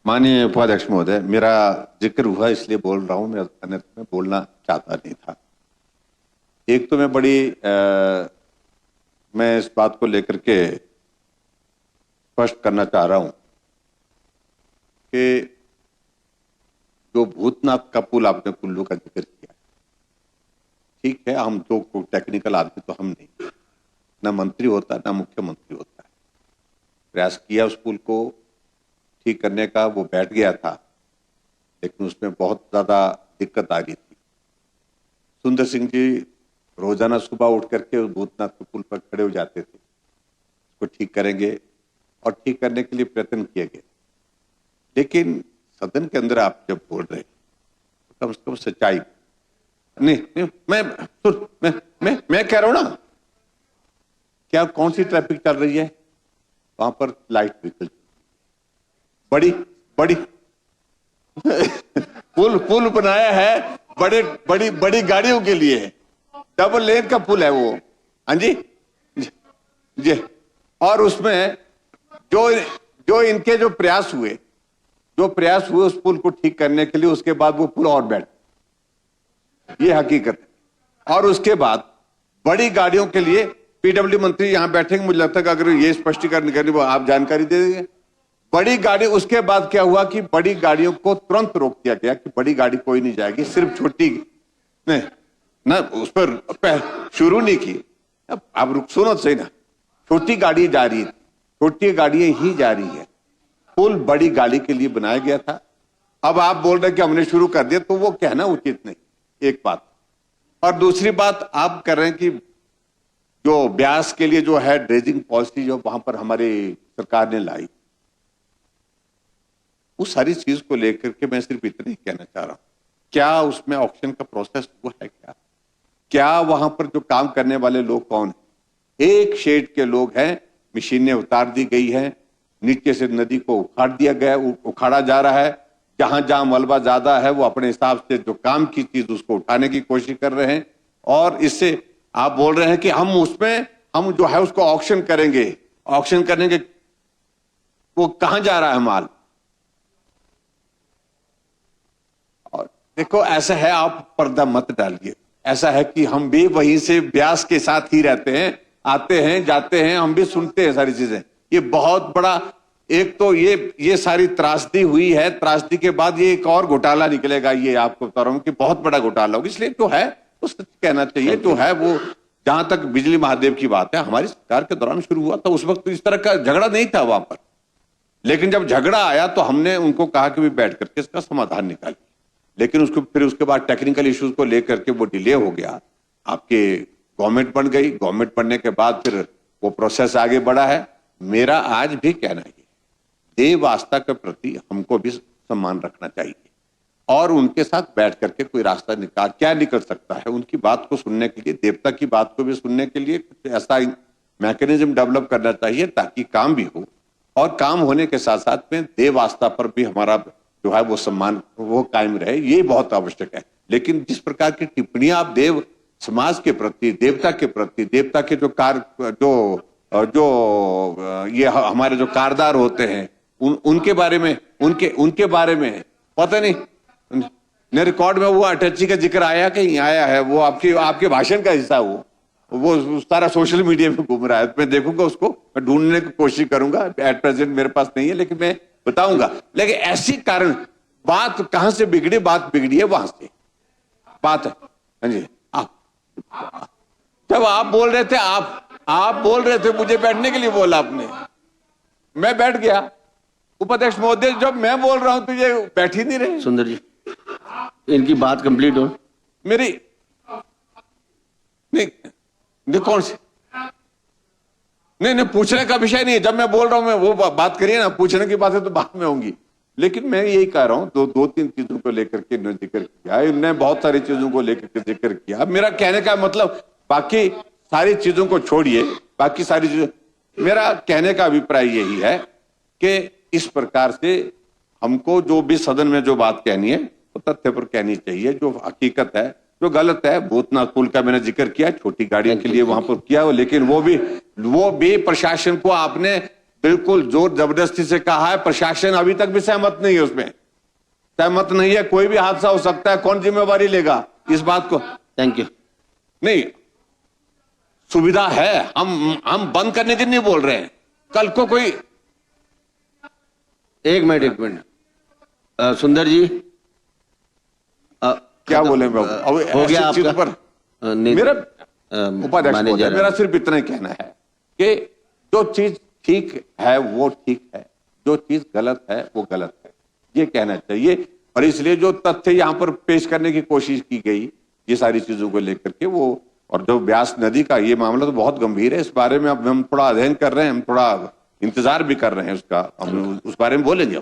माननीय उपाध्यक्ष महोदय, मेरा जिक्र हुआ इसलिए बोल रहा हूं, मैं बोलना चाहता नहीं था। एक तो मैं इस बात को लेकर के स्पष्ट करना चाह रहा हूं कि जो भूतनाथ का पुल आपने कुल्लू का जिक्र किया, ठीक है, हम तो टेक्निकल आदमी तो हम नहीं, ना मंत्री होता ना मुख्यमंत्री होता है। प्रयास किया उस पुल को ठीक करने का, वो बैठ गया था, लेकिन उसमें बहुत ज्यादा दिक्कत आ रही थी। सुंदर सिंह जी रोजाना सुबह उठ करके उस भूतनाथ के पुल पर खड़े हो जाते थे, उसको ठीक करेंगे, और ठीक करने के लिए प्रयत्न किए गए। लेकिन सदन के अंदर आप जब बोल रहे तो कम से कम सच्चाई नहीं, मैं कह रहा हूं ना, क्या कौन सी ट्रैफिक चल रही है वहां पर? लाइट व्हीकल बड़ी बड़ी पुल बनाया है बड़ी गाड़ियों के लिए, डबल लेन का पुल है वो। हाँ जी जी। और उसमें जो इनके जो प्रयास हुए उस पुल को ठीक करने के लिए, उसके बाद वो पुल और बैठ, ये हकीकत है। और उसके बाद बड़ी गाड़ियों के लिए पीडब्ल्यू मंत्री यहां बैठेंगे, मुझे लगता है कि अगर ये स्पष्टीकरण करनी वो आप जानकारी दे देंगे। बड़ी गाड़ी, उसके बाद क्या हुआ कि बड़ी गाड़ियों को तुरंत रोक दिया गया कि बड़ी गाड़ी कोई नहीं जाएगी, सिर्फ छोटी नहीं ना, उस पर शुरू नहीं की। अब आप सुनो सही ना, छोटी गाड़ी जा रही है, छोटी गाड़ियां ही जा रही है, पुल बड़ी गाड़ी के लिए बनाया गया था। अब आप बोल रहे कि हमने शुरू कर दिया, तो वो कहना उचित नहीं, एक बात। और दूसरी बात आप कर रहे हैं कि जो ब्यास के लिए जो है ड्रेजिंग पॉलिसी जो वहां पर हमारी सरकार ने लाई, उस सारी चीज को लेकर के मैं सिर्फ इतना ही कहना चाह रहा हूं, क्या उसमें ऑक्शन का प्रोसेस हुआ है? क्या वहां पर जो काम करने वाले लोग कौन है? एक शेड के लोग हैं, मशीनें उतार दी गई हैं, नीचे से नदी को उखाड़ा जा रहा है। जहां जहां मलबा ज्यादा है वो अपने हिसाब से जो काम की चीज उसको उठाने की कोशिश कर रहे हैं। और इससे आप बोल रहे हैं कि हम जो है उसको ऑक्शन करेंगे, ऑक्शन करने के, वो कहां जा रहा है माल? और देखो ऐसा है, आप पर्दा मत डालिए। ऐसा है कि हम भी वहीं से ब्यास के साथ ही रहते हैं, आते हैं जाते हैं, हम भी सुनते हैं सारी चीजें। ये बहुत बड़ा, एक तो ये सारी त्रासदी हुई है, त्रासदी के बाद ये एक और घोटाला निकलेगा, ये आपको बता रहा हूं कि बहुत बड़ा घोटाला होगा। इसलिए जो है तो सच कहना चाहिए, जो है वो, जहां तक बिजली महादेव की बात है, हमारी सरकार के दौरान शुरू हुआ था, उस वक्त तो इस तरह का झगड़ा नहीं था वहां पर। लेकिन जब झगड़ा आया तो हमने उनको कहा कि भी बैठ करके इसका समाधान निकालिए। लेकिन उसके बाद टेक्निकल इश्यूज को लेकर के वो डिले हो गया। आपके गवर्नमेंट बन गई, गवर्नमेंट बनने के बाद फिर वो प्रोसेस आगे बढ़ा है। मेरा आज भी कहना है, देव आस्था के प्रति हमको भी सम्मान रखना चाहिए, और उनके साथ बैठ करके कोई रास्ता क्या निकल सकता है, उनकी बात को सुनने के लिए, देवता की बात को भी सुनने के लिए कुछ ऐसा मैकेनिज्म डेवलप करना चाहिए ताकि काम भी हो, और काम होने के साथ साथ में देव आस्था पर भी हमारा जो है वो सम्मान वो कायम रहे, ये बहुत आवश्यक है। लेकिन जिस प्रकार की टिप्पणियां आप देव समाज के प्रति, देवता के प्रति, देवता के जो ये हमारे जो कारदार होते हैं उनके बारे में पता नहीं रिकॉर्ड में वो अटैची का जिक्र आया कहीं आया है, वो आपके भाषण का हिस्सा, वो सारा सोशल मीडिया में घूम रहा है। मैं देखूंगा उसको, मैं ढूंढने की कोशिश करूंगा, एट प्रेजेंट मेरे पास नहीं है, लेकिन मैं बताऊंगा। लेकिन ऐसी कारण बात कहां से बिगड़ी? बात बिगड़ी है वहां से, बात है। हाँ जी, जब आप बोल रहे थे, आप बोल रहे थे, मुझे बैठने के लिए बोला आपने, मैं बैठ गया। उपाध्यक्ष महोदय, जब मैं बोल रहा हूं तो ये बैठ ही नहीं रहे। सुंदर जी, इनकी बात कंप्लीट हो। मेरी नहीं कौन सी नहीं पूछने का विषय नहीं है। जब मैं बोल रहा हूं, मैं वो बात करिए ना, पूछने की बातें तो बाद में होंगी। लेकिन मैं यही कह रहा हूं, दो तीन चीजों को लेकर के इन्होंने जिक्र किया, इनने बहुत सारी चीजों को लेकर के जिक्र किया। मेरा कहने का मतलब, बाकी सारी चीजों को छोड़िए, बाकी सारी चीजों, मेरा कहने का अभिप्राय यही है कि इस प्रकार से हमको जो भी सदन में जो बात कहनी है वो तथ्य पर कहनी चाहिए, जो हकीकत है, जो गलत है। भूतनाथ पुल का मैंने जिक्र किया, छोटी गाड़ियों के लिए वहां पर किया, लेकिन वो भी प्रशासन को आपने बिल्कुल जोर जबरदस्ती से कहा है। प्रशासन अभी तक भी सहमत नहीं है, उसमें सहमत नहीं है। कोई भी हादसा हो सकता है, कौन जिम्मेवारी लेगा इस बात को? Thank you. नहीं, सुविधा है, हम बंद करने की नहीं बोल रहे हैं। कल को कोई एक मिनट सुंदर जी क्या बोले बाबू, अब हो गया ऐसी चीज आपका? पर नहीं, मेरा माने उपाध्यक्ष, जा रहा मेरा सिर्फ इतना ही कहना है कि जो चीज ठीक है वो ठीक है, जो चीज गलत है वो गलत है, ये कहना चाहिए। और इसलिए जो तथ्य यहां पर पेश करने की कोशिश की गई ये सारी चीजों को लेकर के, वो और जो ब्यास नदी का ये मामला तो बहुत गंभीर है। इस बारे में अब हम थोड़ा अध्ययन कर रहे हैं, हम थोड़ा इंतजार भी कर रहे हैं उसका, हम उस बारे में बोलेंगे।